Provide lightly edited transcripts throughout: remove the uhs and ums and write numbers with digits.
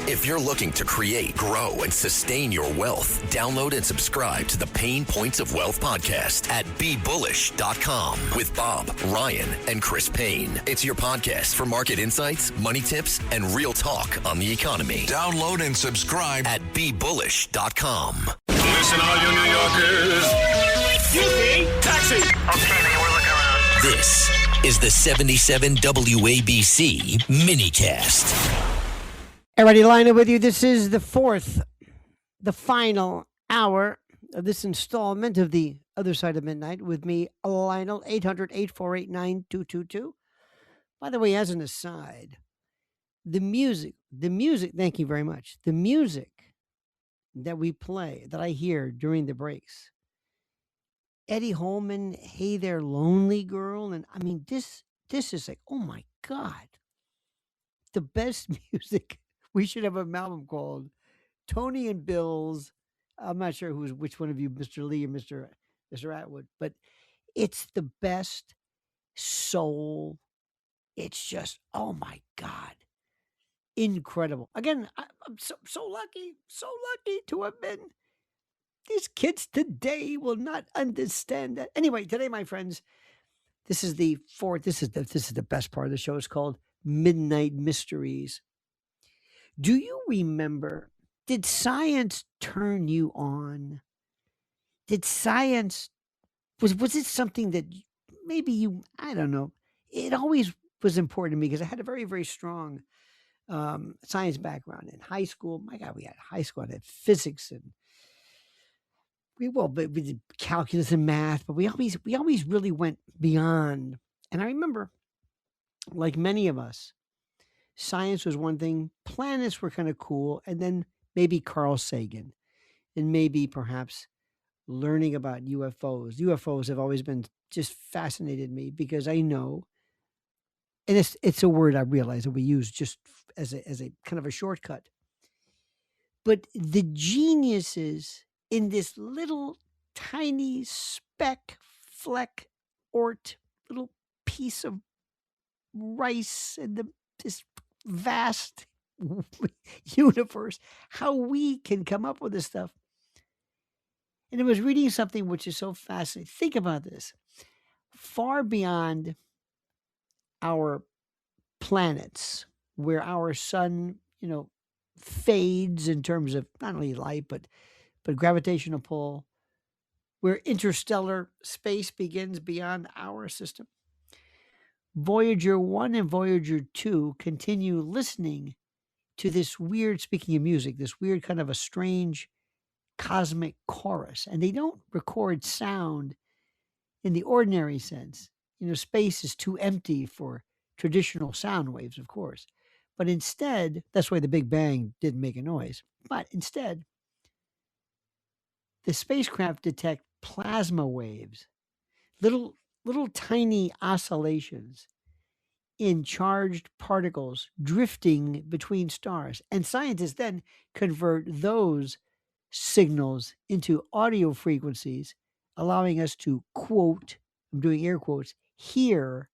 If you're looking to create, grow, and sustain your wealth, download and subscribe to the Pain Points of Wealth podcast at BeBullish.com with Bob, Ryan, and Chris Payne. It's your podcast for market insights, money tips, and real talk on the economy. Download and subscribe at BeBullish.com. Listen, all you New Yorkers. Excuse me, taxi. Okay, man, we're looking around. This is the 77 WABC minicast. Alrighty, Lionel with you. This is the final hour of this installment of the Other Side of Midnight with me, Lionel, 800-848-9222. By the way, as an aside, the music, thank you very much. The music that we play, that I hear during the breaks, Eddie Holman, Hey There, Lonely Girl, and I mean, this is like, oh my God, the best music. We should have an album called Tony and Bill's. I'm not sure which one of you, Mr. Lee or Mr. Atwood, but it's the best soul. It's just, oh my God, incredible. Again, I'm so lucky to have been. These kids today will not understand that. Anyway, today, my friends, this is the best part of the show. It's called Midnight Mysteries. Do you remember, did science turn you on? Did science, was it something that maybe you, I don't know, it always was important to me because I had a very, very strong science background in high school. My God, we had high school, I had physics and we did calculus and math, but we always really went beyond. And I remember, like many of us, science was one thing, planets were kind of cool, and then maybe Carl Sagan, and maybe perhaps learning about UFOs. UFOs have always been just fascinated me because I know, and it's a word I realize that we use just as a kind of a shortcut, but the geniuses in this little tiny speck, fleck, little piece of rice in this vast universe, how we can come up with this stuff. And I was reading something which is so fascinating. Think about this. Far beyond our planets, where our sun, fades in terms of not only light, but gravitational pull, where interstellar space begins beyond our system. Voyager 1 and Voyager 2 continue listening to this weird, speaking of music, this weird kind of a strange cosmic chorus. And they don't record sound in the ordinary sense. Space is too empty for traditional sound waves, of course. But instead, that's why the Big Bang didn't make a noise. But instead, the spacecraft detect plasma waves, little tiny oscillations in charged particles drifting between stars. And scientists then convert those signals into audio frequencies, allowing us to, quote, I'm doing air quotes, hear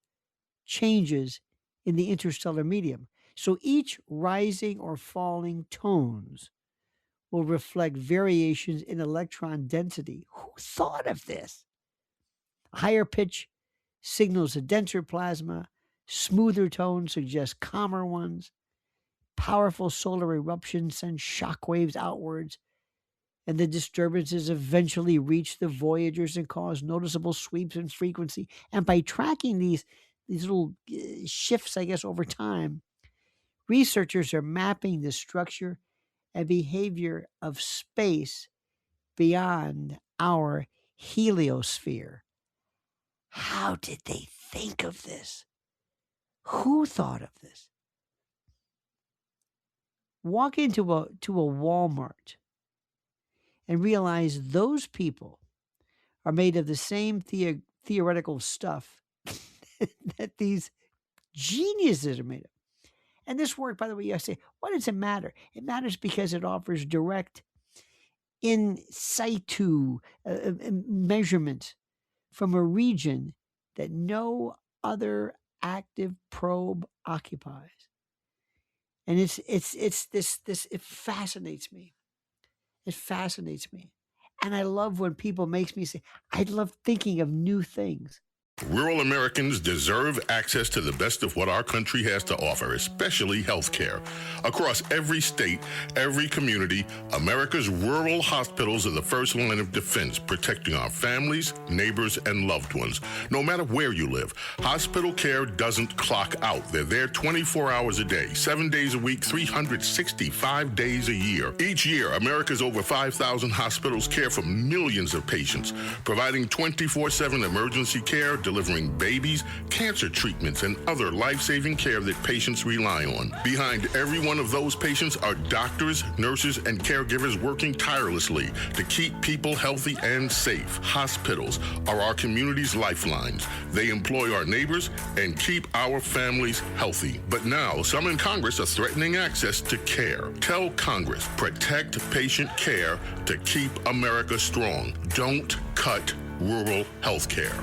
changes in the interstellar medium. So each rising or falling tones will reflect variations in electron density. Who thought of this? Higher pitch signals a denser plasma, smoother tones suggest calmer ones, powerful solar eruptions send shock waves outwards, and the disturbances eventually reach the Voyagers and cause noticeable sweeps in frequency. And by tracking these little shifts, I guess, over time, researchers are mapping the structure and behavior of space beyond our heliosphere. How did they think of this? Who thought of this? Walk into a Walmart and realize those people are made of the same theoretical stuff that these geniuses are made of. And this work, by the way, I say, why does it matter? It matters because it offers direct in situ measurement from a region that no other active probe occupies. And it fascinates me. It fascinates me. And I love when people makes me say, I love thinking of new things. Rural Americans deserve access to the best of what our country has to offer, especially health care. Across every state, every community, America's rural hospitals are the first line of defense, protecting our families, neighbors, and loved ones. No matter where you live, hospital care doesn't clock out. They're there 24 hours a day, 7 days a week, 365 days a year. Each year, America's over 5,000 hospitals care for millions of patients, providing 24/7 emergency care, delivering babies, cancer treatments, and other life-saving care that patients rely on. Behind every one of those patients are doctors, nurses, and caregivers working tirelessly to keep people healthy and safe. Hospitals are our community's lifelines. They employ our neighbors and keep our families healthy. But now, some in Congress are threatening access to care. Tell Congress, protect patient care to keep America strong. Don't cut rural health care.